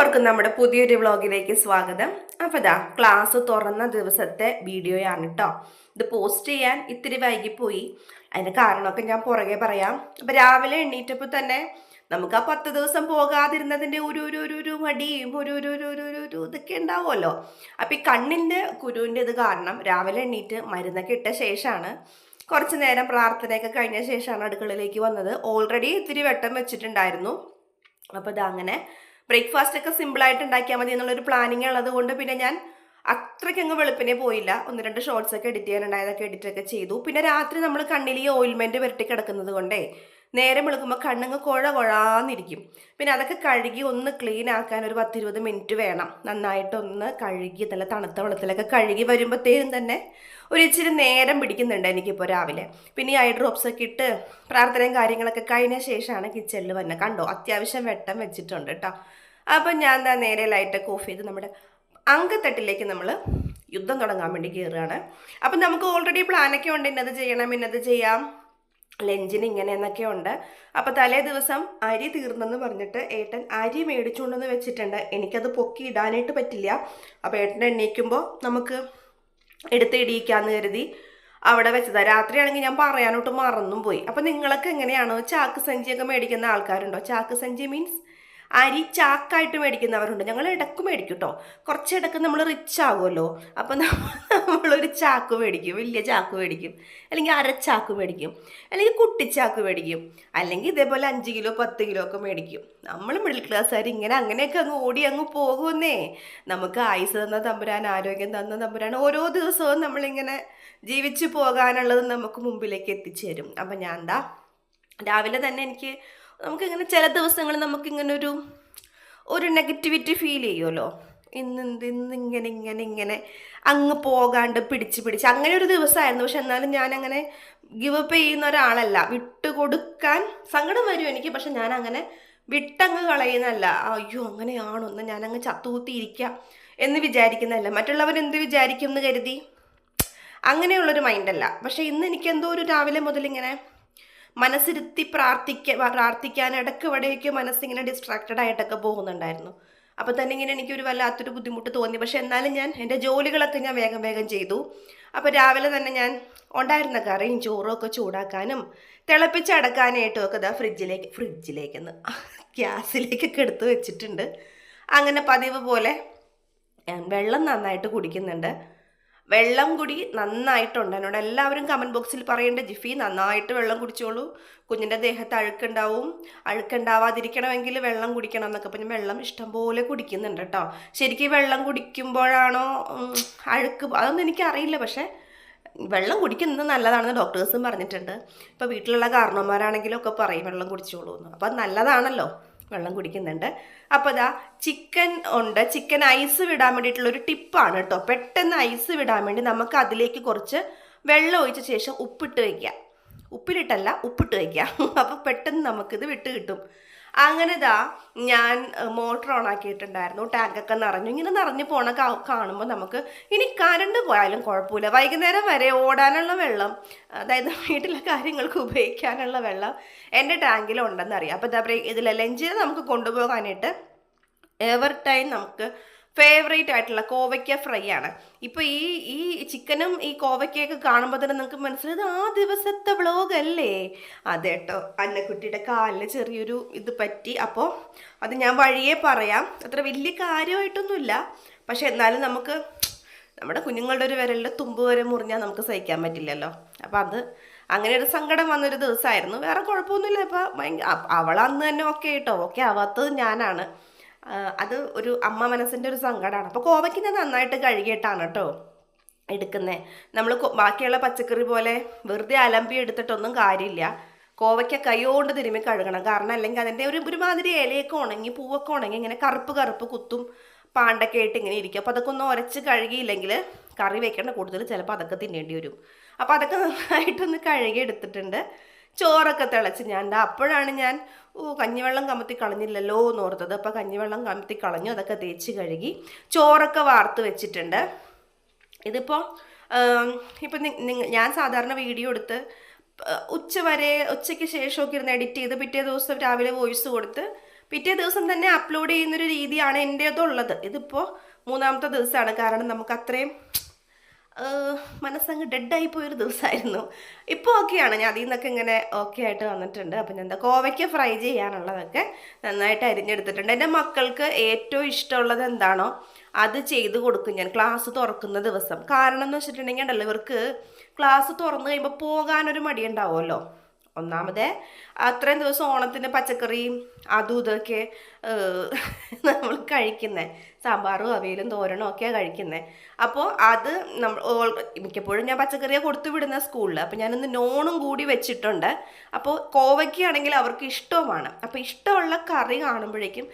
എല്ലാവർക്കും നമ്മുടെ പുതിയൊരു വ്ളോഗിലേക്ക് സ്വാഗതം. അപ്പോൾ ഇതാ ക്ലാസ് തുറന്ന ദിവസത്തെ വീഡിയോയാണ് കേട്ടോ. ഇത് പോസ്റ്റ് ചെയ്യാൻ ഇത്തിരി വൈകിപ്പോയി. അതിന് കാരണമൊക്കെ ഞാൻ പുറകെ പറയാം. അപ്പം രാവിലെ എണ്ണീറ്റപ്പോൾ തന്നെ നമുക്ക് ആ 10 ദിവസം പോകാതിരുന്നതിൻ്റെ ഒരു മടിയും ഒരു ഇതൊക്കെ ഉണ്ടാവുമല്ലോ. അപ്പം ഈ കണ്ണിൻ്റെ കുരുവിൻ്റെ ഇത് കാരണം രാവിലെ എണ്ണീറ്റ് മരുന്നൊക്കെ ഇട്ട ശേഷമാണ്, കുറച്ച് നേരം പ്രാർത്ഥനയൊക്കെ കഴിഞ്ഞ ശേഷമാണ് അടുക്കളയിലേക്ക് വന്നത്. ഓൾറെഡി ഇത്തിരി വെട്ടം വെച്ചിട്ടുണ്ടായിരുന്നു. അപ്പോൾ ഇതങ്ങനെ ബ്രേക്ക്ഫാസ്റ്റ് ഒക്കെ സിമ്പിളായിട്ട് ഉണ്ടാക്കിയാൽ മതി എന്നുള്ളൊരു പ്ലാനിങ് ഉള്ളത് കൊണ്ട് പിന്നെ ഞാൻ അത്രയ്ക്കങ്ങ് വെളുപ്പിനെ പോയില്ല. 1-2 ഷോർട്സ് ഒക്കെ എഡിറ്റ് ചെയ്യാനുണ്ടായതൊക്കെ എഡിറ്റൊക്കെ ചെയ്തു. പിന്നെ രാത്രി നമ്മൾ കണ്ണിൽ ഈ ഓയിൽമെൻറ്റ് പുരട്ടി കിടക്കുന്നത് കൊണ്ടേ നേരം വെളുക്കുമ്പോൾ കണ്ണങ്ങ് കുഴാന്നിരിക്കും. പിന്നെ അതൊക്കെ കഴുകി ഒന്ന് ക്ലീൻ ആക്കാൻ ഒരു 10-20 മിനിറ്റ് വേണം. നന്നായിട്ടൊന്ന് കഴുകി നല്ല തണുത്ത വെള്ളത്തിലൊക്കെ കഴുകി വരുമ്പോഴത്തേക്കും തന്നെ ഒരു ഇച്ചിരി നേരം പിടിക്കുന്നുണ്ട് എനിക്കിപ്പോൾ രാവിലെ. പിന്നെ ഈ ഐ ഡ്രോപ്സ് ഒക്കെ ഇട്ട് പ്രാർത്ഥനയും കാര്യങ്ങളൊക്കെ കഴിഞ്ഞ ശേഷമാണ് കിച്ചണിൽ വന്നത്. കണ്ടോ, അത്യാവശ്യം വെട്ടം വെച്ചിട്ടുണ്ട് കേട്ടോ. അപ്പം ഞാൻ എന്താ നേരെ ലൈറ്റൊക്കെ ഓഫ് ചെയ്ത് നമ്മുടെ അങ്കത്തട്ടിലേക്ക് നമ്മൾ യുദ്ധം തുടങ്ങാൻ വേണ്ടി കയറുകയാണ്. അപ്പം നമുക്ക് ഓൾറെഡി പ്ലാനൊക്കെ ഉണ്ട്, ഇന്നത് ചെയ്യണം ഇന്നത് ചെയ്യാം, ലഞ്ചിന് ഇങ്ങനെ എന്നൊക്കെ ഉണ്ട്. അപ്പോൾ തലേ ദിവസം അരി തീർന്നെന്ന് പറഞ്ഞിട്ട് ഏട്ടൻ അരി മേടിച്ചുകൊണ്ടെന്ന് വെച്ചിട്ടുണ്ട്. എനിക്കത് പൊക്കി ഇടാനായിട്ട് പറ്റില്ല. അപ്പോൾ ഏട്ടൻ എണ്ണീക്കുമ്പോൾ നമുക്ക് എടുത്ത് ഇടിയിക്കാമെന്ന് കരുതി അവിടെ വെച്ചതാണ്. രാത്രിയാണെങ്കിൽ ഞാൻ പറയാനോട്ട് മറന്നും പോയി. അപ്പം നിങ്ങളൊക്കെ എങ്ങനെയാണോ ചാക്ക് സഞ്ചിയൊക്കെ മേടിക്കുന്ന ആൾക്കാരുണ്ടോ? ചാക്ക് സഞ്ചി മീൻസ് അരി ചാക്കായിട്ട് മേടിക്കുന്നവരുണ്ട്. ഞങ്ങൾ ഇടക്ക് മേടിക്കും കേട്ടോ. കുറച്ചിടക്ക് നമ്മൾ റിച്ച് ആകുമല്ലോ. അപ്പം നമ്മളൊരു ചാക്ക് മേടിക്കും, വലിയ ചാക്ക് മേടിക്കും, അല്ലെങ്കിൽ അരച്ചാക്ക് മേടിക്കും, അല്ലെങ്കിൽ കുട്ടിച്ചാക്ക് മേടിക്കും, അല്ലെങ്കിൽ ഇതേപോലെ 5 കിലോ 10 കിലോ ഒക്കെ മേടിക്കും. നമ്മൾ മിഡിൽ ക്ലാസ്സുകാർ ഇങ്ങനെ അങ്ങനെയൊക്കെ അങ്ങ് ഓടി അങ്ങ് പോകുന്നേ. നമുക്ക് ആയുസ് തന്ന തമ്പുരാൻ, ആരോഗ്യം തന്ന തമ്പുരാൻ ഓരോ ദിവസവും നമ്മളിങ്ങനെ ജീവിച്ചു പോകാനുള്ളത് നമുക്ക് മുമ്പിലേക്ക് എത്തിച്ചേരും. അപ്പം ഞാൻ എന്താ രാവിലെ തന്നെ നമുക്കിങ്ങനെ ചില ദിവസങ്ങൾ നമുക്കിങ്ങനെ ഒരു നെഗറ്റിവിറ്റി ഫീൽ ചെയ്യുമല്ലോ. ഇന്നിങ്ങനെ അങ്ങ് പോകാണ്ട് പിടിച്ച് അങ്ങനെ ഒരു ദിവസമായിരുന്നു. പക്ഷെ എന്നാലും ഞാനങ്ങനെ ഗിവ് അപ്പ് ചെയ്യുന്ന ഒരാളല്ല. വിട്ടുകൊടുക്കാൻ സങ്കടം വരും എനിക്ക്, പക്ഷെ ഞാൻ അങ്ങനെ വിട്ടങ്ങ് കളയുന്നതല്ല. അയ്യോ അങ്ങനെയാണോ എന്ന് ഞാനങ്ങ് ചത്തുകൂത്തിയിരിക്കാം എന്ന് വിചാരിക്കുന്നതല്ല. മറ്റുള്ളവരെന്ത് വിചാരിക്കും എന്ന് കരുതി അങ്ങനെയുള്ളൊരു മൈൻഡല്ല. പക്ഷെ ഇന്ന് എനിക്കെന്തോ ഒരു രാവിലെ മുതലിങ്ങനെ മനസ്സിരുത്തി പ്രാർത്ഥിക്കാൻ ഇടയ്ക്ക് ഇവിടേക്ക് മനസ്സിങ്ങനെ ഡിസ്ട്രാക്റ്റഡ് ആയിട്ടൊക്കെ പോകുന്നുണ്ടായിരുന്നു. അപ്പോൾ തന്നെ ഇങ്ങനെ എനിക്കൊരു വല്ലാത്തൊരു ബുദ്ധിമുട്ട് തോന്നി. പക്ഷെ എന്നാലും ഞാൻ എൻ്റെ ജോലികളൊക്കെ ഞാൻ വേഗം ചെയ്തു. അപ്പോൾ രാവിലെ തന്നെ ഞാൻ ഉണ്ടായിരുന്ന കറിയും ചോറും ഒക്കെ ചൂടാക്കാനും തിളപ്പിച്ചടക്കാനായിട്ടും ഒക്കെ ഇതാ ഫ്രിഡ്ജിലേക്കെന്ന് ഗ്യാസിലേക്കൊക്കെ എടുത്ത് വെച്ചിട്ടുണ്ട്. അങ്ങനെ പതിവ് പോലെ ഞാൻ വെള്ളം നന്നായിട്ട് കുടിക്കുന്നുണ്ട്. വെള്ളം കുടി നന്നായിട്ടുണ്ട്. എന്നോട് എല്ലാവരും കമൻറ്റ് ബോക്സിൽ പറയേണ്ട, ജിഫി നന്നായിട്ട് വെള്ളം കുടിച്ചോളൂ, കുഞ്ഞിൻ്റെ ദേഹത്ത് അഴുക്കുണ്ടാവാതിരിക്കണമെങ്കിൽ വെള്ളം കുടിക്കണം എന്നൊക്കെ പറഞ്ഞ് വെള്ളം ഇഷ്ടംപോലെ കുടിക്കുന്നുണ്ട് കേട്ടോ. ശരിക്കും വെള്ളം കുടിക്കുമ്പോഴാണോ അഴുക്ക്, അതൊന്നും എനിക്കറിയില്ല. പക്ഷേ വെള്ളം കുടിക്കുന്നത് നല്ലതാണെന്ന് ഡോക്ടേഴ്സും പറഞ്ഞിട്ടുണ്ട്. ഇപ്പോൾ വീട്ടിലുള്ള കാരണവന്മാരാണെങ്കിലും ഒക്കെ പറയും വെള്ളം കുടിച്ചോളൂ എന്ന്. അപ്പോൾ നല്ലതാണല്ലോ, വെള്ളം കുടിക്കുന്നുണ്ട്. അപ്പോൾ ഇതാ ചിക്കൻ ഉണ്ട്. ചിക്കൻ ഐസ് വിടാൻ വേണ്ടിയിട്ടുള്ളൊരു ടിപ്പാണ് കേട്ടോ. പെട്ടെന്ന് ഐസ് വിടാൻ വേണ്ടി നമുക്ക് അതിലേക്ക് കുറച്ച് വെള്ളം ഒഴിച്ച ശേഷം ഉപ്പിട്ട് വയ്ക്കാം. ഉപ്പിലിട്ടല്ല, ഉപ്പിട്ട് വയ്ക്കാം. അപ്പോൾ പെട്ടെന്ന് നമുക്കിത് വിട്ട് കിട്ടും. അങ്ങനെ ഇതാ ഞാൻ മോട്ടർ ഓൺ ആക്കിയിട്ടുണ്ടായിരുന്നു. ടാങ്കൊക്കെ നിറഞ്ഞു. ഇങ്ങനെ നിറഞ്ഞു പോണ കാണുമ്പോൾ നമുക്ക് ഇനി കറണ്ട് പോയാലും കുഴപ്പമില്ല, വൈകുന്നേരം വരെ ഓടാനുള്ള വെള്ളം, അതായത് വീട്ടിലെ കാര്യങ്ങൾക്ക് ഉപയോഗിക്കാനുള്ള വെള്ളം എൻ്റെ ടാങ്കിലുണ്ടെന്നറിയാം. അപ്പോൾ എന്താ പറയുക, ഇതിലെ ലഞ്ചിൽ നമുക്ക് കൊണ്ടുപോകാനായിട്ട് എവർ ടൈം നമുക്ക് ഫേവറേറ്റ് ആയിട്ടുള്ള കോവയ്ക്ക ഫ്രൈ ആണ്. ഇപ്പോൾ ഈ ചിക്കനും ഈ കോവയ്ക്കയൊക്കെ കാണുമ്പോൾ തന്നെ നിങ്ങൾക്ക് മനസ്സിലായത് ആ ദിവസത്തെ വ്ളോഗ് അല്ലേ? അതെ കേട്ടോ, അന്നക്കുട്ടിയുടെ കാലിൽ ചെറിയൊരു ഇത് പറ്റി. അപ്പോൾ അത് ഞാൻ വഴിയേ പറയാം. അത്ര വലിയ കാര്യമായിട്ടൊന്നുമില്ല, പക്ഷെ എന്നാലും നമുക്ക് നമ്മുടെ കുഞ്ഞുങ്ങളുടെ ഒരു വിരലിൽ തുമ്പ് വരെ മുറിഞ്ഞാൽ നമുക്ക് സഹിക്കാൻ പറ്റില്ലല്ലോ. അപ്പോൾ അത് അങ്ങനെ ഒരു സങ്കടം വന്നൊരു ദിവസമായിരുന്നു. വേറെ കുഴപ്പമൊന്നുമില്ല. ഇപ്പോൾ അവളന്ന് തന്നെ ഓക്കെ കേട്ടോ. ഓക്കെ ആവാത്തത് ഞാനാണ്. അത് ഒരു അമ്മ മനസ്സിൻ്റെ ഒരു സങ്കടമാണ്. അപ്പോൾ കോവയ്ക്ക് ഞാൻ നന്നായിട്ട് കഴുകിയിട്ടാണ് കേട്ടോ എടുക്കുന്നത്. നമ്മൾ ബാക്കിയുള്ള പച്ചക്കറി പോലെ വെറുതെ അലമ്പി എടുത്തിട്ടൊന്നും കാര്യമില്ല. കോവയ്ക്ക കൈകൊണ്ട് തിരുമ്മി കഴുകണം. കാരണം അല്ലെങ്കിൽ അതിൻ്റെ ഒരുമാതിരി ഇലയൊക്കെ ഉണങ്ങി പൂവൊക്കെ ഉണങ്ങി ഇങ്ങനെ കറുപ്പ് കുത്തും പാണ്ടൊക്കെ ആയിട്ട് ഇങ്ങനെ ഇരിക്കും. അപ്പോൾ അതൊക്കെ ഒന്ന് ഉരച്ച് കഴുകിയില്ലെങ്കിൽ കറി വെക്കേണ്ട കൂടുതൽ ചിലപ്പോൾ അതൊക്കെ തിന്നേണ്ടി വരും. അപ്പോൾ അതൊക്കെ നന്നായിട്ടൊന്ന് കഴുകി എടുത്തിട്ടുണ്ട്. ചോറൊക്കെ തിളച്ച് അപ്പോഴാണ് ഞാൻ കഞ്ഞിവെള്ളം കമത്തി കളഞ്ഞില്ലല്ലോ എന്ന് ഓർത്തത്. അപ്പോൾ കഞ്ഞിവെള്ളം കമത്തി കളഞ്ഞു, അതൊക്കെ തേച്ച് കഴുകി ചോറൊക്കെ വാർത്ത് വെച്ചിട്ടുണ്ട്. ഇതിപ്പോൾ ഞാൻ സാധാരണ വീഡിയോ എടുത്ത് ഉച്ചയ്ക്ക് ശേഷമൊക്കെ ഇരുന്ന് എഡിറ്റ് ചെയ്ത് പിറ്റേ ദിവസം രാവിലെ വോയിസ് കൊടുത്ത് പിറ്റേ ദിവസം തന്നെ അപ്ലോഡ് ചെയ്യുന്നൊരു രീതിയാണ് എൻ്റേതുള്ളത്. ഇതിപ്പോൾ 3ാമത്തെ ദിവസമാണ്. കാരണം നമുക്ക് അത്രയും മനസ്സങ്ങ് ഡെഡായി പോയൊരു ദിവസമായിരുന്നു. ഇപ്പോൾ ഓക്കെയാണ്, ഞാൻ അതിൽ നിന്നൊക്കെ ഇങ്ങനെ ഓക്കെ ആയിട്ട് വന്നിട്ടുണ്ട്. അപ്പം ഞാൻ എന്താ കോവയ്ക്ക് ഫ്രൈ ചെയ്യാനുള്ളതൊക്കെ നന്നായിട്ട് അരിഞ്ഞെടുത്തിട്ടുണ്ട്. എൻ്റെ മക്കൾക്ക് ഏറ്റവും ഇഷ്ടമുള്ളത് എന്താണോ അത് ചെയ്ത് കൊടുക്കും ഞാൻ ക്ലാസ് തുറക്കുന്ന ദിവസം. കാരണം എന്ന് വെച്ചിട്ടുണ്ടെങ്കിൽ ഉണ്ടല്ലോ, ഇവർക്ക് ക്ലാസ് തുറന്നു കഴിയുമ്പോൾ പോകാനൊരു മടിയുണ്ടാവുമല്ലോ. ഒന്നാമത് അത്രയും ദിവസം ഓണത്തിന് പച്ചക്കറിയും അതും ഇതൊക്കെ നമ്മൾ കഴിക്കുന്നത്, സാമ്പാറും അവിയലും തോരനും ഒക്കെയാണ് കഴിക്കുന്നത്. അപ്പോൾ അത് മിക്കപ്പോഴും ഞാൻ പച്ചക്കറിയാണ് കൊടുത്തു വിടുന്ന സ്കൂളിൽ. അപ്പോൾ ഞാനിന്ന് നോണും കൂടി വെച്ചിട്ടുണ്ട്. അപ്പോൾ കോവയ്ക്കാണെങ്കിൽ അവർക്ക് ഇഷ്ടവുമാണ്. അപ്പോൾ ഇഷ്ടമുള്ള കറി കാണുമ്പോഴേക്കും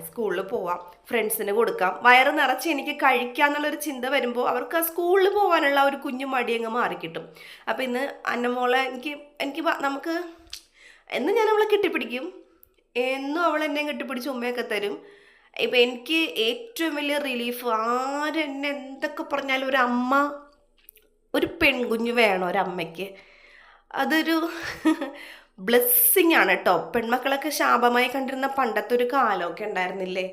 സ്കൂളിൽ പോവാം, ഫ്രണ്ട്സിന് കൊടുക്കാം, വയറ് നിറച്ച് എനിക്ക് കഴിക്കാമെന്നുള്ളൊരു ചിന്ത വരുമ്പോൾ അവർക്ക് ആ സ്കൂളിൽ പോകാനുള്ള ഒരു കുഞ്ഞു മടി അങ്ങ് മാറിക്കിട്ടും. അപ്പോൾ ഇന്ന് അന്നമോളെ എനിക്ക് നമുക്ക് എന്നും ഞാൻ അവളെ കെട്ടിപ്പിടിക്കും, എന്നും അവൾ എന്നെ കെട്ടിപ്പിടിച്ച് ഉമ്മയൊക്കെ തരും. ഇപ്പം എനിക്ക് ഏറ്റവും വലിയ റിലീഫ്, ആരെന്നെ എന്തൊക്കെ പറഞ്ഞാലും ഒരു അമ്മ, ഒരു പെൺകുഞ്ഞ് വേണം ഒരമ്മയ്ക്ക്. അതൊരു ബ്ലെസ്സിങ് ആണ് കേട്ടോ. പെൺമക്കളൊക്കെ ശാപമായി കണ്ടിരുന്ന പണ്ടത്തെ ഒരു കാലമൊക്കെ ഉണ്ടായിരുന്നില്ലേ?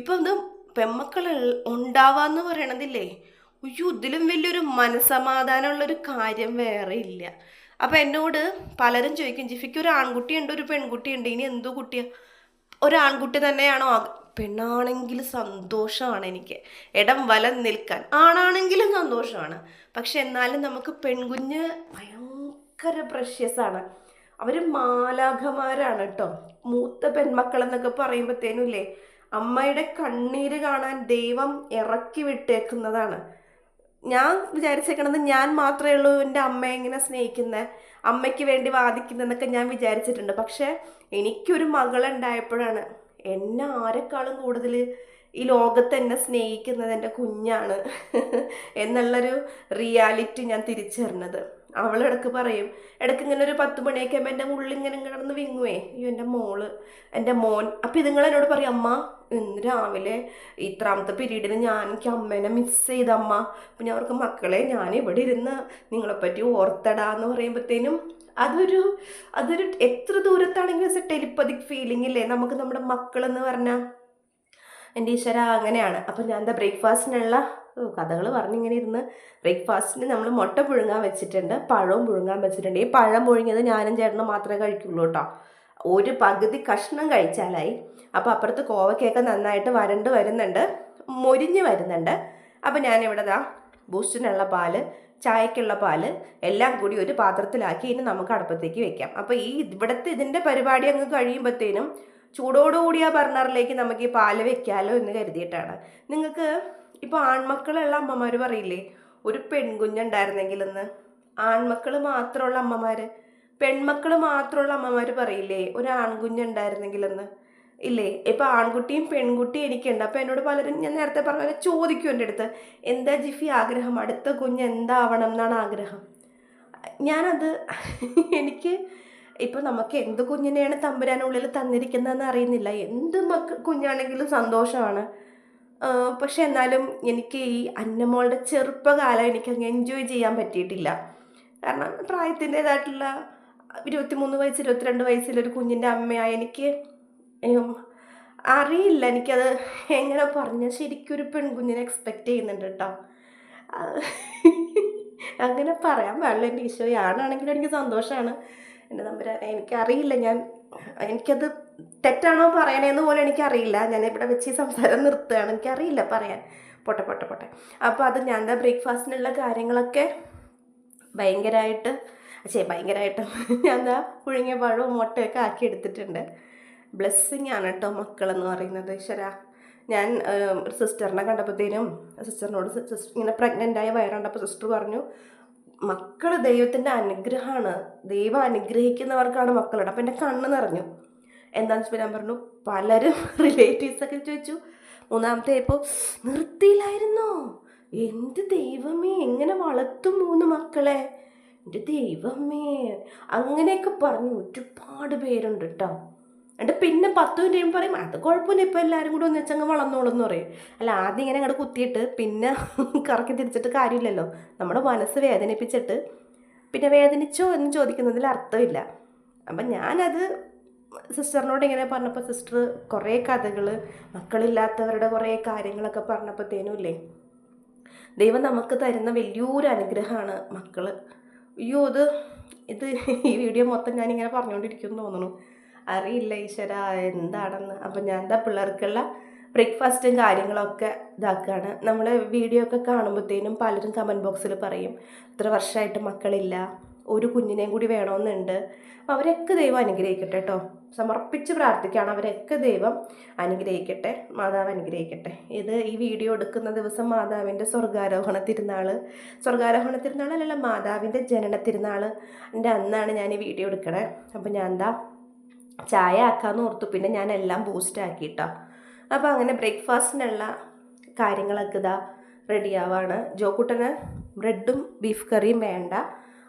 ഇപ്പം ഇത് പെൺമക്കൾ ഉണ്ടാവാന്ന് പറയണതില്ലേ, അയ്യോ ഇതിലും വലിയൊരു മനസമാധാനമുള്ളൊരു കാര്യം വേറെ ഇല്ല. അപ്പം എന്നോട് പലരും ചോദിക്കും, ജിഫിക്ക് ഒരു ആൺകുട്ടിയുണ്ട് ഒരു പെൺകുട്ടിയുണ്ട്, ഇനി എന്തോ കുട്ടിയാണ്? ഒരാൺകുട്ടി തന്നെയാണോ? പെണ്ണാണെങ്കിൽ സന്തോഷമാണ് എനിക്ക്, ഇടം വലം നിൽക്കാൻ. ആണാണെങ്കിലും സന്തോഷമാണ്. പക്ഷെ എന്നാലും നമുക്ക് പെൺകുഞ്ഞ് ഭയങ്കര പ്രഷ്യസ് ആണ്. അവർ മാലാഖമാരാണ് കേട്ടോ. മൂത്ത പെൺമക്കൾ എന്നൊക്കെ പറയുമ്പോഴത്തേനുമില്ലേ, അമ്മയുടെ കണ്ണീര് കാണാൻ ദൈവം ഇറക്കി വിട്ടേക്കുന്നതാണ്. ഞാൻ വിചാരിച്ചേക്കണത് ഞാൻ മാത്രമേ ഉള്ളൂ എൻ്റെ അമ്മയെ ഇങ്ങനെ സ്നേഹിക്കുന്നത്, അമ്മയ്ക്ക് വേണ്ടി വാദിക്കുന്നതെന്നൊക്കെ ഞാൻ വിചാരിച്ചിട്ടുണ്ട്. പക്ഷെ എനിക്കൊരു മകളുണ്ടായപ്പോഴാണ് എന്നെ ആരെക്കാളും കൂടുതൽ ഈ ലോകത്ത് എന്നെ സ്നേഹിക്കുന്നത് എൻ്റെ കുഞ്ഞാണ് എന്നുള്ളൊരു റിയാലിറ്റി ഞാൻ തിരിച്ചറിഞ്ഞത്. അവളിടക്ക് പറയും, ഇടയ്ക്ക് ഇങ്ങനെ ഒരു 10 മണിയൊക്കെ ആകുമ്പോൾ എൻ്റെ ഉള്ളിങ്ങനെ കിടന്ന് വിങ്ങുവേ, അയ്യോ എൻ്റെ മോള്, എൻ്റെ മോൻ. അപ്പം ഇതുങ്ങൾ എന്നോട് പറയും, അമ്മ ഇന്ന് രാവിലെ ഇത്രാമത്തെ പീരീഡിന് എനിക്ക് അമ്മേനെ മിസ് ചെയ്തമ്മ. അപ്പം ഞാൻ അവർക്ക്, മക്കളെ ഞാൻ ഇവിടെ ഇരുന്ന് നിങ്ങളെപ്പറ്റി ഓർത്തടാന്ന് പറയുമ്പോഴത്തേനും അതൊരു എത്ര ദൂരത്താണെങ്കിലും ടെലിപ്പതിക് ഫീലിംഗ് ഇല്ലേ നമുക്ക് നമ്മുടെ മക്കളെന്ന് പറഞ്ഞാൽ. എൻ്റെ ഈശ്വര അങ്ങനെയാണ്. അപ്പം ഞാൻ എന്താ ബ്രേക്ക്ഫാസ്റ്റിനുള്ള കഥകൾ പറഞ്ഞിങ്ങനെ ഇരുന്ന്, ബ്രേക്ക്ഫാസ്റ്റിന് നമ്മൾ മുട്ട പുഴുങ്ങാൻ വെച്ചിട്ടുണ്ട്, പഴവും പുഴുങ്ങാൻ വെച്ചിട്ടുണ്ട്. ഈ പഴം പുഴുങ്ങിയത് ഞാനും ചേട്ടനും മാത്രമേ കഴിക്കുള്ളൂ കേട്ടോ. ഒരു പകുതി കഷ്ണം കഴിച്ചാലായി. അപ്പോൾ അപ്പുറത്ത് കോവയ്ക്കൊക്കെ നന്നായിട്ട് വരണ്ട് വരുന്നുണ്ട്, മൊരിഞ്ഞ് വരുന്നുണ്ട്. അപ്പോൾ ഞാനിവിടെ ബൂസ്റ്റിനുള്ള പാല്, ചായക്കുള്ള പാല് എല്ലാം കൂടി ഒരു പാത്രത്തിലാക്കി ഇനി നമുക്ക് അടുപ്പത്തേക്ക് വെക്കാം. അപ്പോൾ ഇതിൻ്റെ പരിപാടി അങ്ങ് കഴിയുമ്പോഴത്തേനും ചൂടോടുകൂടി ആ ബർണറിലേക്ക് നമുക്ക് ഈ പാല് വെക്കാമല്ലോ എന്ന് കരുതിയിട്ടാണ്. നിങ്ങൾക്ക് ഇപ്പോൾ ആൺമക്കളുള്ള അമ്മമാർ പറയില്ലേ, ഒരു പെൺകുഞ്ഞുണ്ടായിരുന്നെങ്കിലെന്ന്. ആൺമക്കൾ മാത്രമുള്ള അമ്മമാർ, പെൺമക്കൾ മാത്രമുള്ള അമ്മമാർ പറയില്ലേ, ഒരു ആൺകുഞ്ഞുണ്ടായിരുന്നെങ്കിലെന്ന്. ഇല്ലേ? ഇപ്പം ആൺകുട്ടിയും പെൺകുട്ടിയും എനിക്കുണ്ട്. അപ്പോൾ എന്നോട് പലരും, ഞാൻ നേരത്തെ പറഞ്ഞ ചോദിക്കും എൻ്റെ അടുത്ത്, എന്താ ജിഫി ആഗ്രഹം, അടുത്ത കുഞ്ഞ് എന്താവണം എന്നാണ് ആഗ്രഹം. ഞാനത് എനിക്ക് ഇപ്പം നമുക്ക് എന്ത് കുഞ്ഞിനെയാണ് തമ്പുരാനുള്ളിൽ തന്നിരിക്കുന്നതെന്ന് അറിയുന്നില്ല. എന്ത് കുഞ്ഞാണെങ്കിലും സന്തോഷമാണ്. പക്ഷെ എന്നാലും എനിക്ക് ഈ അന്നമോളുടെ ചെറുപ്പകാലം എനിക്കങ്ങ് എൻജോയ് ചെയ്യാൻ പറ്റിയിട്ടില്ല. കാരണം പ്രായത്തിൻ്റേതായിട്ടുള്ള 23 വയസ്സ് 22 വയസ്സിലൊരു കുഞ്ഞിൻ്റെ അമ്മയായി എനിക്ക് അറിയില്ല, എനിക്കത് എങ്ങനെ പറഞ്ഞാൽ ശരിക്കും ഒരു പെൺകുഞ്ഞിനെ എക്സ്പെക്റ്റ് ചെയ്യുന്നുണ്ട് കേട്ടോ. അങ്ങനെ പറയാൻ പാടില്ല എൻ്റെ ഈശോയെ. ആണാണെങ്കിലും എനിക്ക് സന്തോഷമാണ് എൻ്റെ തമ്പുരാനെ. എനിക്കറിയില്ല, എനിക്കത് തെറ്റാണോ പറയണേന്ന് പോലും എനിക്കറിയില്ല. ഞാൻ ഇവിടെ വെച്ച് ഈ സംസാരം നിർത്തുകയാണ്, എനിക്കറിയില്ല പറയാൻ. പൊട്ടെ. അപ്പോൾ അത് ഞാൻ ബ്രേക്ക്ഫാസ്റ്റിനുള്ള കാര്യങ്ങളൊക്കെ ഭയങ്കരമായിട്ട് ഞാൻ പുഴുങ്ങിയ പഴവും മുട്ടയൊക്കെ ആക്കി എടുത്തിട്ടുണ്ട്. ബ്ലെസ്സിങ് ആണ് കേട്ടോ മക്കളെന്ന് പറയുന്നത്. ഈശ്വരാ, ഞാൻ ഒരു സിസ്റ്ററിനെ കണ്ടപ്പോഴത്തേനും സിസ്റ്ററിനോട് ഇങ്ങനെ പ്രഗ്നൻ്റായ വയറുണ്ടപ്പോൾ സിസ്റ്റർ പറഞ്ഞു, മക്കൾ ദൈവത്തിൻ്റെ അനുഗ്രഹമാണ്, ദൈവം അനുഗ്രഹിക്കുന്നവർക്കാണ് മക്കളുടെ. അപ്പം എൻ്റെ കണ്ണ് നിറഞ്ഞു. എന്താണെന്ന് വെച്ചാൽ ഞാൻ പറഞ്ഞു, പലരും റിലേറ്റീവ്സൊക്കെ ചോദിച്ചു, 3ാമത്തെ ഇപ്പോൾ നിർത്തിയില്ലായിരുന്നോ, എന്ത് ദൈവമേ എങ്ങനെ വളർത്തും 3 മക്കളെ, എൻ്റെ ദൈവമേ അങ്ങനെയൊക്കെ പറഞ്ഞു ഒരുപാട് പേരുണ്ട് കേട്ടോ. എന്നിട്ട് പിന്നെ 10 മിനിറ്റ് പറയും, അത് കുഴപ്പമില്ല, ഇപ്പോൾ എല്ലാവരും കൂടി ഒന്ന് വെച്ചങ്ങ് വളർന്നോളെന്ന് പറയും. അല്ല, ആദ്യം ഇങ്ങനെ അങ്ങോട്ട് കുത്തിയിട്ട് പിന്നെ കറക്കി തിരിച്ചിട്ട് കാര്യമില്ലല്ലോ. നമ്മുടെ മനസ്സ് വേദനിപ്പിച്ചിട്ട് പിന്നെ വേദനിച്ചോ എന്ന് ചോദിക്കുന്നതിൽ അർത്ഥമില്ല. അപ്പം ഞാനത് സിസ്റ്ററിനോട് ഇങ്ങനെ പറഞ്ഞപ്പോൾ സിസ്റ്റർ കുറേ കഥകൾ, മക്കളില്ലാത്തവരുടെ കുറേ കാര്യങ്ങളൊക്കെ പറഞ്ഞപ്പോഴത്തേനും ഇല്ലേ, ദൈവം നമുക്ക് തരുന്ന വലിയൊരു അനുഗ്രഹമാണ് മക്കൾ. അയ്യോ ഇത് ഈ വീഡിയോ മൊത്തം ഞാനിങ്ങനെ പറഞ്ഞുകൊണ്ടിരിക്കുമെന്ന് തോന്നുന്നു, അറിയില്ല ഈശ്വര എന്താണെന്ന്. അപ്പം ഞാൻ എന്താ പിള്ളേർക്കുള്ള ബ്രേക്ക്ഫാസ്റ്റും കാര്യങ്ങളൊക്കെ ഇതാക്കുകയാണ്. നമ്മൾ വീഡിയോ ഒക്കെ കാണുമ്പോഴത്തേനും പലരും കമൻറ്റ് ബോക്സിൽ പറയും ഇത്ര വർഷമായിട്ട് മക്കളില്ല, ഒരു കുഞ്ഞിനെയും കൂടി വേണമെന്നുണ്ട്. അപ്പം അവരൊക്കെ ദൈവം അനുഗ്രഹിക്കട്ടെ കേട്ടോ, സമർപ്പിച്ച് പ്രാർത്ഥിക്കുകയാണ്. അവരൊക്കെ ദൈവം അനുഗ്രഹിക്കട്ടെ, മാതാവ് അനുഗ്രഹിക്കട്ടെ. ഈ വീഡിയോ എടുക്കുന്ന ദിവസം മാതാവിൻ്റെ സ്വർഗാരോഹണ തിരുനാളല്ല, മാതാവിൻ്റെ ജനന തിരുനാൾ എൻ്റെ അന്നാണ് ഞാൻ ഈ വീഡിയോ എടുക്കണേ. അപ്പം ഞാൻ ചായ ആക്കാമെന്ന് ഓർത്തു, പിന്നെ ഞാൻ എല്ലാം ബൂസ്റ്റ് ആക്കിയിട്ടോ. അപ്പോൾ അങ്ങനെ ബ്രേക്ക്ഫാസ്റ്റിനുള്ള കാര്യങ്ങളൊക്കെ റെഡിയാവാണ്. ജോക്കുട്ടന് ബ്രെഡും ബീഫ് കറിയും വേണ്ട,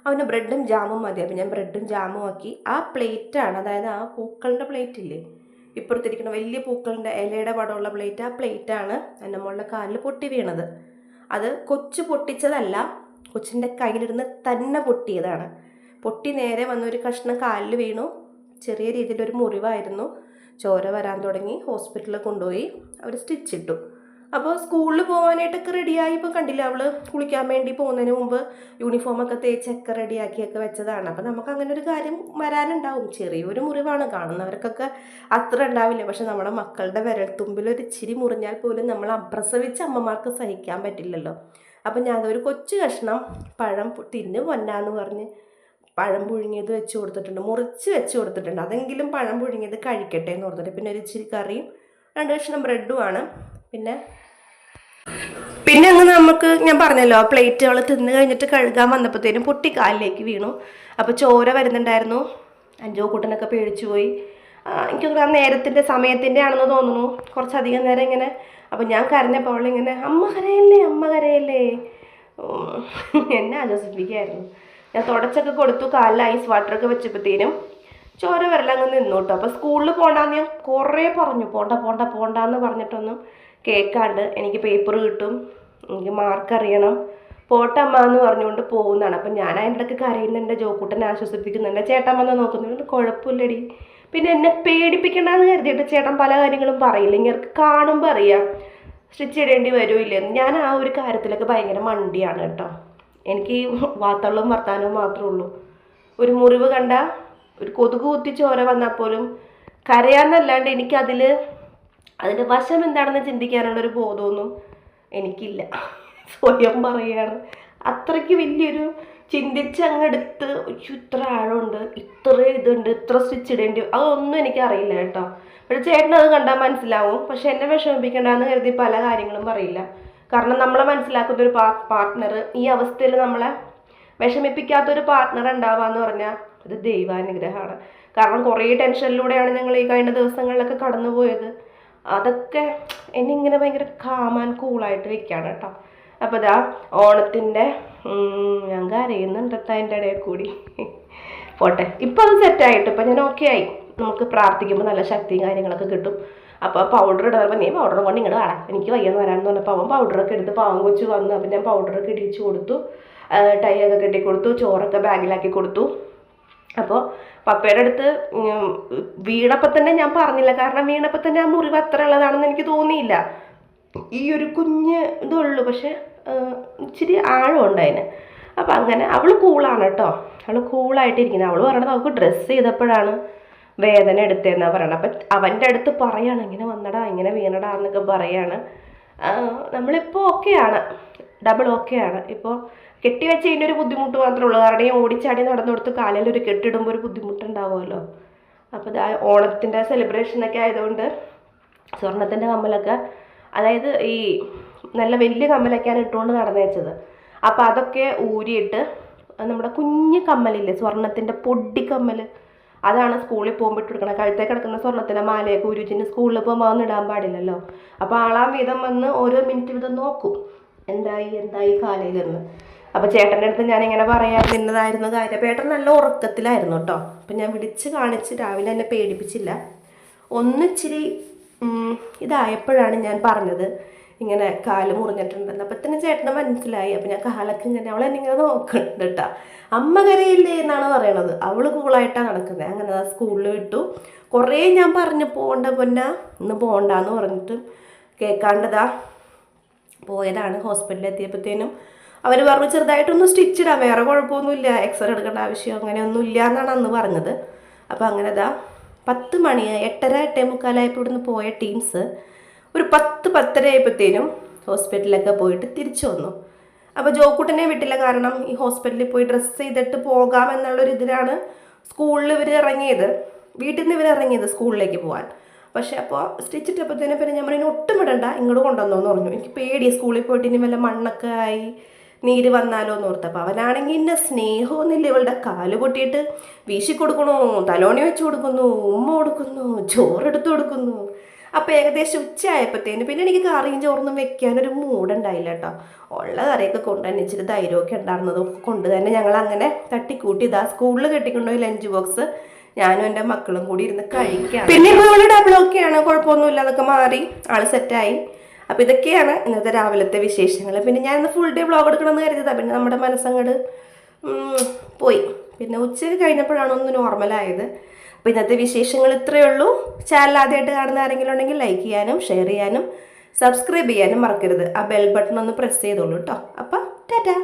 അവന് ബ്രെഡും ജാമും മതി. അപ്പോൾ ഞാൻ ബ്രെഡും ജാമും ആക്കി. ആ പ്ലേറ്റാണ്, അതായത് ആ പൂക്കളുടെ പ്ലേറ്റ് ഇല്ലേ, ഇപ്പുറത്തിരിക്കുന്ന വലിയ പൂക്കളുടെ ഇലയുടെ പടമുള്ള പ്ലേറ്റ്, ആ പ്ലേറ്റാണ് എൻ്റെ മോളുടെ കാലിൽ പൊട്ടി വീണത്. അത് കൊച്ചു പൊട്ടിച്ചതല്ല, കൊച്ചിൻ്റെ കയ്യിലിരുന്ന് തന്നെ പൊട്ടിയതാണ്. പൊട്ടി നേരെ വന്നൊരു കഷ്ണം കാലിൽ വീണു. ചെറിയ രീതിയിലൊരു മുറിവായിരുന്നു, ചോര വരാൻ തുടങ്ങി. ഹോസ്പിറ്റലിൽ കൊണ്ടുപോയി, അവർ സ്റ്റിച്ചിട്ടു. അപ്പോൾ സ്കൂളിൽ പോകാനായിട്ടൊക്കെ റെഡിയായി. ഇപ്പോൾ കണ്ടില്ല, അവൾ കുളിക്കാൻ വേണ്ടി പോകുന്നതിന് മുമ്പ് യൂണിഫോമൊക്കെ തേച്ചൊക്കെ റെഡിയാക്കിയൊക്കെ വെച്ചതാണ്. അപ്പോൾ നമുക്ക് അങ്ങനെ ഒരു കാര്യം വരാനുണ്ടാവും. ചെറിയൊരു മുറിവാണ്, കാണുന്നവർക്കൊക്കെ അത്ര ഉണ്ടാവില്ല. പക്ഷെ നമ്മുടെ മക്കളുടെ വിരൽത്തുമ്പിൽ ഒരു ഇച്ചിരി മുറിഞ്ഞാൽ പോലും നമ്മൾ അപ്രസവിച്ച അമ്മമാർക്ക് സഹിക്കാൻ പറ്റില്ലല്ലോ. അപ്പം ഞാൻ ഒരു കൊച്ചു കഷ്ണം പഴം തിന്നു പൊന്നാന്ന് പറഞ്ഞ് പഴം പുഴുങ്ങിയത് വെച്ച് കൊടുത്തിട്ടുണ്ട്, മുറിച്ച് വെച്ച് കൊടുത്തിട്ടുണ്ട്. അതെങ്കിലും പഴം പുഴുങ്ങിയത് കഴിക്കട്ടെ എന്ന് ഓർത്തിട്ട്. പിന്നെ ഒരു ഇച്ചിരി കറിയും 2 കഷ്ണം ബ്രെഡുമാണ്. പിന്നെ അങ്ങ് നമുക്ക് ഞാൻ പറഞ്ഞല്ലോ, പ്ലേറ്റുകൾ തിന്ന് കഴിഞ്ഞിട്ട് കഴുകാൻ വന്നപ്പോഴത്തേനും പൊട്ടി കാലിലേക്ക് വീണു. അപ്പോൾ ചോര വരുന്നുണ്ടായിരുന്നു. കൂട്ടനൊക്കെ പേടിച്ചു പോയി. എനിക്ക് നേരത്തിൻ്റെ സമയത്തിൻ്റെ ആണെന്ന് തോന്നുന്നു, കുറച്ചധികം നേരം ഇങ്ങനെ. അപ്പോൾ ഞാൻ കരഞ്ഞപ്പോൾ അവളിങ്ങനെ അമ്മ കരയല്ലേ എന്നെ ആശ്വസിപ്പിക്കുകയായിരുന്നു. ഞാൻ തുടച്ചൊക്കെ കൊടുത്തു, കാലിൽ ഐസ് വാട്ടറൊക്കെ വെച്ചപ്പോഴത്തേനും ചോര വരലങ്ങ് നിന്നു കേട്ടോ. അപ്പോൾ സ്കൂളിൽ പോകണ്ടാന്ന് ഞാൻ കുറേ പറഞ്ഞു, പോണ്ടാന്ന് പറഞ്ഞിട്ടൊന്നും കേൾക്കാണ്ട് എനിക്ക് പേപ്പർ കിട്ടും, എനിക്ക് മാർക്ക് അറിയണം, പോട്ടമ്മ എന്ന് പറഞ്ഞുകൊണ്ട് പോകുന്നതാണ്. അപ്പം ഞാൻ അതിൻ്റെ ഇടയ്ക്ക് കരയുന്നുണ്ട്, ജോക്കൂട്ടനെ ആശ്വസിപ്പിക്കുന്നുണ്ട്. ചേട്ടൻ വന്ന് നോക്കുന്നുണ്ട്, കുഴപ്പമില്ലടി. പിന്നെ എന്നെ പേടിപ്പിക്കണ്ടെന്ന് കരുതിയിട്ട് ചേട്ടൻ പല കാര്യങ്ങളും പറയില്ല, ഇങ്ങനെ കാണുമ്പോൾ അറിയാം സ്റ്റിച്ച് ഇടേണ്ടി വരുമില്ലെന്ന്. ഞാൻ ആ ഒരു കാര്യത്തിലൊക്കെ ഭയങ്കര മണ്ടിയാണ് കേട്ടോ. എനിക്ക് വാത്തള്ളവും വർത്താനവും മാത്രമേ ഉള്ളൂ. ഒരു മുറിവ് കണ്ട, ഒരു കൊതുക് കുത്തി ചോര വന്നാൽ പോലും കരയാന്നല്ലാണ്ട് എനിക്കതിൻ്റെ വശം എന്താണെന്ന് ചിന്തിക്കാനുള്ളൊരു ബോധമൊന്നും എനിക്കില്ല. സ്വയം പറയുകയാണ്. അത്രയ്ക്ക് വലിയൊരു ചിന്തിച്ചങ്ങെടുത്ത് ഇത്ര ആഴമുണ്ട്, ഇത്ര ഇതുണ്ട്, ഇത്ര സ്റ്റിച്ച് ഇടേണ്ടി, അതൊന്നും എനിക്കറിയില്ല കേട്ടോ. പക്ഷേ ചേട്ടനത് കണ്ടാൽ മനസ്സിലാവും. പക്ഷെ എന്നെ വിഷമിപ്പിക്കേണ്ടെന്ന് കരുതി പല കാര്യങ്ങളും പറയില്ല. കാരണം നമ്മളെ മനസ്സിലാക്കുന്ന ഒരു പാർട്ട്ണർ, ഈ അവസ്ഥയിൽ നമ്മളെ വിഷമിപ്പിക്കാത്തൊരു പാർട്ട്ണർ ഉണ്ടാവാന്ന് പറഞ്ഞാൽ അത് ദൈവാനുഗ്രഹമാണ്. കാരണം കുറേ ടെൻഷനിലൂടെയാണ് ഞങ്ങൾ ഈ കഴിഞ്ഞ ദിവസങ്ങളിലൊക്കെ കടന്നുപോയത്. അതൊക്കെ എന്നെ ഇങ്ങനെ ഭയങ്കര കാമാൻ കൂളായിട്ട് വെക്കുകയാണ് കേട്ടോ. അപ്പോൾ ഓണത്തിൻ്റെ ഞാൻ കരയുന്നുണ്ട് അതിൻ്റെ ഇടയിൽ കൂടി. പോട്ടെ, ഇപ്പം അത് സെറ്റായിട്ട് ഇപ്പം ഞാൻ ഓക്കെ ആയി. നമുക്ക് പ്രാർത്ഥിക്കുമ്പോൾ നല്ല ശക്തിയും കാര്യങ്ങളൊക്കെ കിട്ടും. അപ്പോൾ പൗഡർ ഇടുമ്പോൾ നീ പൗഡറും കൊണ്ട് ഇങ്ങോട്ട് വേണം, എനിക്ക് വയ്യെന്ന് വരാമെന്ന് പറഞ്ഞപ്പോൾ അവൻ പൗഡറൊക്കെ എടുത്ത് പാവം കൊച്ചു വന്നു. അപ്പം ഞാൻ പൗഡറൊക്കെ ഇടിച്ചു കൊടുത്തു, ടൈ ഒക്കെ കെട്ടിക്കൊടുത്തു, ചോറൊക്കെ ബാഗിലാക്കി കൊടുത്തു. അപ്പോൾ പപ്പയുടെ അടുത്ത് വീണപ്പോൾ തന്നെ ഞാൻ പറഞ്ഞില്ല, കാരണം വീണപ്പോൾ തന്നെ ആ മുറിവ് അത്ര ഉള്ളതാണെന്ന് എനിക്ക് തോന്നിയില്ല. ഈ ഒരു കുഞ്ഞ് ഇതുള്ളൂ, പക്ഷെ ഇച്ചിരി ആഴമുണ്ട് അതിന്. അപ്പം അങ്ങനെ അവൾ കൂളാണ് കേട്ടോ, അവൾ കൂളായിട്ടിരിക്കുന്നത്. അവൾ പറയണത് അവൾക്ക് ഡ്രസ്സ് ചെയ്തപ്പോഴാണ് വേദന എടുത്തതെന്നാണ് പറയണത്. അപ്പം അവൻ്റെ അടുത്ത് പറയാണ് ഇങ്ങനെ വന്നടാ, ഇങ്ങനെ വീണടാ എന്നൊക്കെ പറയാണ്. നമ്മളിപ്പോൾ ഓക്കെയാണ്, ഡബിൾ ഓക്കെയാണ്. ഇപ്പോൾ കെട്ടിവെച്ചതിൻ്റെ ഒരു ബുദ്ധിമുട്ട് മാത്രമേ ഉള്ളൂ. കാരണം ഈ ഓടിച്ചാടി നടന്നു കൊടുത്ത് കാലിൽ ഒരു കെട്ടിടുമ്പോൾ ഒരു ബുദ്ധിമുട്ടുണ്ടാവുമല്ലോ. അപ്പോൾ ഓണത്തിൻ്റെ സെലിബ്രേഷനൊക്കെ ആയതുകൊണ്ട് സ്വർണത്തിൻ്റെ കമ്മലൊക്കെ, അതായത് ഈ നല്ല വലിയ കമ്മലൊക്കെയാണ് ഇട്ടുകൊണ്ട് നടന്നേച്ചത്. അപ്പോൾ അതൊക്കെ ഊരിയിട്ട് നമ്മുടെ കുഞ്ഞ് കമ്മലില്ലേ, സ്വർണത്തിൻ്റെ പൊടിക്കമ്മൽ, അതാണ് സ്കൂളിൽ പോകുമ്പോൾ ഇട്ട് കൊടുക്കണം. കഴുത്തേ കിടക്കുന്ന സ്വർണ്ണത്തിൻ്റെ മാലയൊക്കെ ഉരുച്ചിന് സ്കൂളിൽ പോകുമ്പോൾ അതൊന്നും ഇടാൻ പാടില്ലല്ലോ. അപ്പോൾ ആളാം വീതം വന്ന് ഓരോ മിനിറ്റ് വീതം നോക്കും എന്തായി കാലയിലെന്ന്. അപ്പോൾ ചേട്ടൻ്റെ അടുത്ത് ഞാനിങ്ങനെ പറയാൻ നിന്നതായിരുന്നു കാര്യം. പേട്ടൻ നല്ല ഉറക്കത്തിലായിരുന്നു കേട്ടോ. അപ്പം ഞാൻ വിളിച്ച് കാണിച്ച് രാവിലെ എന്നെ പേടിപ്പിച്ചില്ല. ഒന്നിച്ചിരി ഇതായപ്പോഴാണ് ഞാൻ പറഞ്ഞത് ഇങ്ങനെ കാല് മുറിഞ്ഞിട്ടുണ്ടെന്ന്. അപ്പം തന്നെ ചേട്ടന് മനസ്സിലായി. അപ്പം ഞാൻ കാലൊക്കെ ഇങ്ങനെ അവളെന്നെ ഇങ്ങനെ നോക്കുന്നുണ്ട് കേട്ടോ. അമ്മ കരയില്ലേ എന്നാണ് പറയണത്. അവൾ കൂളായിട്ടാണ് നടക്കുന്നത്. അങ്ങനെ സ്കൂളിൽ വിട്ടു. കുറേ ഞാൻ പറഞ്ഞു പോകണ്ട പൊന്ന, ഇന്ന് പോകണ്ടെന്ന് പറഞ്ഞിട്ട് കേൾക്കാണ്ടതാ പോയതാണ്. ഹോസ്പിറ്റലിൽ എത്തിയപ്പോഴത്തേനും അവർ പറഞ്ഞു ചെറുതായിട്ടൊന്ന് സ്റ്റിച്ച് ഇടാം, വേറെ കുഴപ്പമൊന്നുമില്ല, എക്സ്റേ എടുക്കേണ്ട ആവശ്യം അങ്ങനെയൊന്നും ഇല്ല എന്നാണ് അന്ന് പറഞ്ഞത്. അപ്പോൾ അങ്ങനെ 10 മണി 8:30 8:45 ഇവിടുന്ന് പോയ ടീംസ് ഒരു 10-10:30 ആയപ്പോഴത്തേനും ഹോസ്പിറ്റലിലൊക്കെ പോയിട്ട് തിരിച്ചു വന്നു. അപ്പോൾ ജോക്കുട്ടനെ വിട്ടില്ല, കാരണം ഈ ഹോസ്പിറ്റലിൽ പോയി ഡ്രസ്സ് ചെയ്തിട്ട് പോകാമെന്നുള്ളൊരു ഇതിലാണ് സ്കൂളിൽ ഇവർ ഇറങ്ങിയത്, വീട്ടിൽ നിന്ന് ഇവർ ഇറങ്ങിയത് സ്കൂളിലേക്ക് പോകാൻ. പക്ഷേ അപ്പോൾ സ്റ്റിച്ചിട്ടപ്പോഴത്തേനും പിന്നെ ഞാൻ പറഞ്ഞു ഒട്ടും വിടണ്ട, ഇങ്ങോട്ട് കൊണ്ടുവന്നോന്ന് പറഞ്ഞു. എനിക്ക് പേടി സ്കൂളിൽ പോയിട്ട് ഇനി വല്ല മണ്ണൊക്കെ ആയി നീര് വന്നാലോ എന്ന് ഓർത്ത്. അപ്പോൾ അവനാണെങ്കിൽ ഇന്നെ സ്നേഹമൊന്നുമില്ല, ഇവളുടെ കാല് പൊട്ടിയിട്ട് വീശി കൊടുക്കണു, തലോണി വെച്ച് കൊടുക്കുന്നു, ഉമ്മ കൊടുക്കുന്നു, ചോറെടുത്ത് കൊടുക്കുന്നു. അപ്പോൾ ഏകദേശം ഉച്ചയായപ്പോഴത്തേന് പിന്നെ എനിക്ക് കറിയും ചോറൊന്നും വെക്കാനൊരു മൂടുണ്ടായില്ല കേട്ടോ. ഉള്ള കറിയൊക്കെ കൊണ്ടുതന്നെ ഇച്ചിരി ധൈര്യമൊക്കെ ഉണ്ടായിരുന്നതൊക്കെ കൊണ്ട് തന്നെ ഞങ്ങൾ അങ്ങനെ തട്ടിക്കൂട്ടി സ്കൂളിൽ കെട്ടിക്കൊണ്ടുപോയി ലഞ്ച് ബോക്സ് ഞാനും എൻ്റെ മക്കളും കൂടി ഇരുന്ന് കഴിക്കാം. പിന്നെ ഇപ്പോൾ അവൾ ഡബിളൊക്കെയാണ്, കുഴപ്പമൊന്നുമില്ല, അതൊക്കെ മാറി ആൾ സെറ്റായി. അപ്പോൾ ഇതൊക്കെയാണ് ഇന്നത്തെ രാവിലത്തെ വിശേഷങ്ങൾ. പിന്നെ ഞാൻ ഇന്ന് ഫുൾ ഡേ വ്ളോഗ് എടുക്കണമെന്ന് കരുതിയതാണ്. പിന്നെ നമ്മുടെ മനസ്സങ്ങോട്ട് പോയി. പിന്നെ ഉച്ചയ്ക്ക് കഴിഞ്ഞപ്പോഴാണ് ഒന്ന് നോർമലായത്. അപ്പോൾ ഇന്നത്തെ വിശേഷങ്ങൾ ഇത്രയേ ഉള്ളൂ. ചാനൽ ആദ്യമായിട്ട് കാണുന്ന ആരെങ്കിലും ഉണ്ടെങ്കിൽ ലൈക്ക് ചെയ്യാനും ഷെയർ ചെയ്യാനും സബ്സ്ക്രൈബ് ചെയ്യാനും മറക്കരുത്. ആ ബെൽ ബട്ടൺ ഒന്ന് പ്രസ് ചെയ്തോളൂ കേട്ടോ. അപ്പോൾ ടാറ്റാ.